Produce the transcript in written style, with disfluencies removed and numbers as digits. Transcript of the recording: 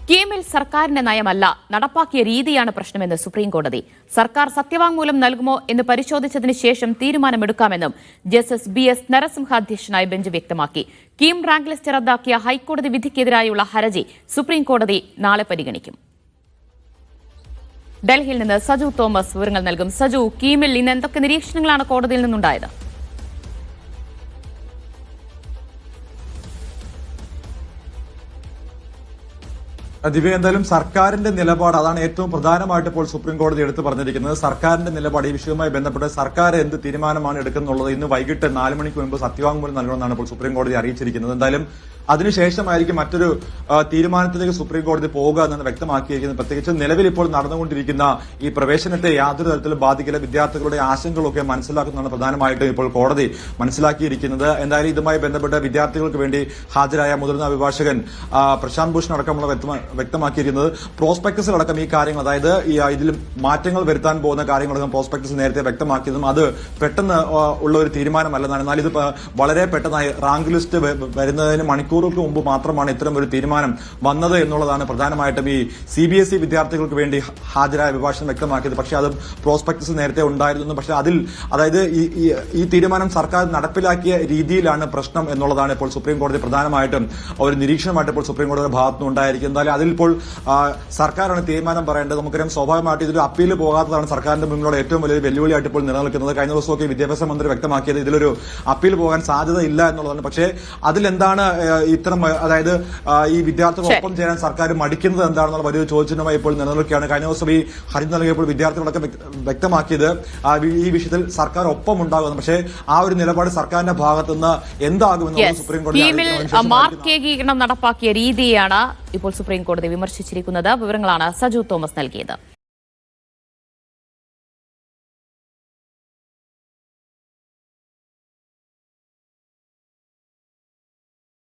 സ്കീമിൽ സർക്കാരിന്റെ നയമല്ല, നടപ്പാക്കിയ രീതിയാണ് പ്രശ്നമെന്ന് സുപ്രീംകോടതി. സർക്കാർ സത്യവാങ്മൂലം നൽകുമോ എന്ന് പരിശോധിച്ചതിന് ശേഷം തീരുമാനമെടുക്കാമെന്നും ജസ്റ്റിസ് BS നരസിംഹ അധ്യക്ഷനായ ബെഞ്ച് വ്യക്തമാക്കി. സ്കീം റാങ്ക് ലിസ്റ്റ് റദ്ദാക്കിയ ഹൈക്കോടതി വിധിക്കെതിരായുള്ള ഹർജി സുപ്രീംകോടതി നാളെ പരിഗണിക്കും. ഡൽഹിയിൽ നിന്ന് സജു തോമസ് വിവരങ്ങൾ നൽകും. സജു, സ്കീമിൽ ഇന്ന് എന്തൊക്കെ നിരീക്ഷണങ്ങളാണ് കോടതിയിൽ നിന്നുണ്ടായത്? ദിവ്യ, എന്തായാലും സർക്കാരിന്റെ നിലപാട് അതാണ് ഏറ്റവും പ്രധാനമായിട്ട് ഇപ്പോൾ സുപ്രീം കോടതി എടുത്തു പറഞ്ഞിരിക്കുന്നത്. സർക്കാരിന്റെ നിലപാട് ഈ വിഷയവുമായി ബന്ധപ്പെട്ട് സർക്കാർ എന്ത് തീരുമാനമാണ് എടുക്കുന്നുള്ളത് ഇന്ന് വൈകിട്ട് 4 മണിക്ക് മുൻപ് സത്യവാങ്മൂലം നൽകണമെന്നാണ് ഇപ്പോൾ സുപ്രീം കോടതി അറിയിച്ചിരിക്കുന്നത്. എന്തായാലും അതിനുശേഷമായിരിക്കും മറ്റൊരു തീരുമാനത്തിലേക്ക് സുപ്രീം കോടതി പോകുക എന്നാണ് വ്യക്തമാക്കിയിരിക്കുന്നത്. പ്രത്യേകിച്ച് നിലവിൽ ഇപ്പോൾ നടന്നുകൊണ്ടിരിക്കുന്ന ഈ പ്രവേശനത്തെ യാതൊരു തരത്തിലും ബാധിക്കില്ല, വിദ്യാർത്ഥികളുടെ ആശങ്കകളൊക്കെ മനസ്സിലാക്കുന്നതാണ് പ്രധാനമായിട്ടും ഇപ്പോൾ കോടതി മനസ്സിലാക്കിയിരിക്കുന്നത്. എന്തായാലും ഇതുമായി ബന്ധപ്പെട്ട് വിദ്യാർത്ഥികൾക്ക് വേണ്ടി ഹാജരായ മുതിർന്ന അഭിഭാഷകൻ പ്രശാന്ത് ഭൂഷൺ അടക്കമുള്ള വ്യക്തമാക്കിയിരിക്കുന്നത് പ്രോസ്പെക്ടസിലടക്കം ഈ കാര്യങ്ങൾ, അതായത് ഇതിൽ മാറ്റങ്ങൾ വരുത്താൻ പോകുന്ന കാര്യങ്ങളടക്കം പ്രോസ്പെക്ടസ് നേരത്തെ വ്യക്തമാക്കിയതും അത് പെട്ടെന്ന് ഉള്ള ഒരു തീരുമാനമല്ലെന്നാണ്. എന്നാൽ ഇത് വളരെ പെട്ടെന്നായി റാങ്ക് ലിസ്റ്റ് വരുന്നതിന് മണിക്കൂറുകൾക്ക് മുമ്പ് മാത്രമാണ് ഇത്തരം ഒരു തീരുമാനം വന്നത് എന്നുള്ളതാണ് പ്രധാനമായിട്ടും ഈ CBSE വിദ്യാർത്ഥികൾക്ക് വേണ്ടി ഹാജരായ അഭിഭാഷകൻ വ്യക്തമാക്കിയത്. പക്ഷേ അത് പ്രോസ്പെക്ടസ് നേരത്തെ ഉണ്ടായിരുന്നു. പക്ഷേ അതിൽ, അതായത് ഈ തീരുമാനം സർക്കാർ നടപ്പിലാക്കിയ രീതിയിലാണ് പ്രശ്നം എന്നുള്ളതാണ് ഇപ്പോൾ സുപ്രീം കോടതി പ്രധാനമായിട്ടും ഒരു നിരീക്ഷണമായിട്ട് ഇപ്പോൾ സുപ്രീം കോടതിയുടെ ഭാഗത്തുനിന്ന് ഉണ്ടായിരിക്കും. എന്തായാലും അതിലിപ്പോൾ സർക്കാരാണ് തീരുമാനം പറയേണ്ടത്. നമുക്കറിയാം, സ്വാഭാവികമായിട്ട് ഇതൊരു അപ്പീൽ പോകാത്തതാണ് സർക്കാരിന്റെ മുന്നിലുള്ള ഏറ്റവും വലിയ വെല്ലുവിളിയായിട്ട് ഇപ്പോൾ നിലനിൽക്കുന്നത്. കഴിഞ്ഞ ദിവസമൊക്കെ വിദ്യാഭ്യാസ മന്ത്രി വ്യക്തമാക്കിയത് ഇതിലൊരു അപ്പീൽ പോകാൻ സാധ്യതയില്ല എന്നുള്ളതാണ്. പക്ഷേ അതിലെന്താണ് ഇത്തരം, അതായത് ഈ വിദ്യാർത്ഥികളൊപ്പം ചേരാൻ സർക്കാർ മടിക്കുന്നത് എന്താണെന്നുള്ള വലിയൊരു ചോദ്യചിഹ്നമായി ഇപ്പോൾ നിലനിൽക്കുകയാണ്. കഴിഞ്ഞ ദിവസം ഈ ഹർജി നൽകിയപ്പോൾ വിദ്യാർത്ഥികളൊക്കെ വ്യക്തമാക്കിയത് ഈ വിഷയത്തിൽ സർക്കാർ ഒപ്പം ഉണ്ടാകുന്നു. പക്ഷേ ആ ഒരു നിലപാട് സർക്കാരിന്റെ ഭാഗത്തുനിന്ന് എന്താകുമെന്ന് സുപ്രീം കോടതി മാർക്ക് ഏകീകരണം നടപ്പാക്കിയ രീതിയാണ് ഇപ്പോൾ സുപ്രീം കോടതി വിമർശിച്ചിരിക്കുന്നത്. വിവരങ്ങളാണ് സജു തോമസ് നൽകിയത്.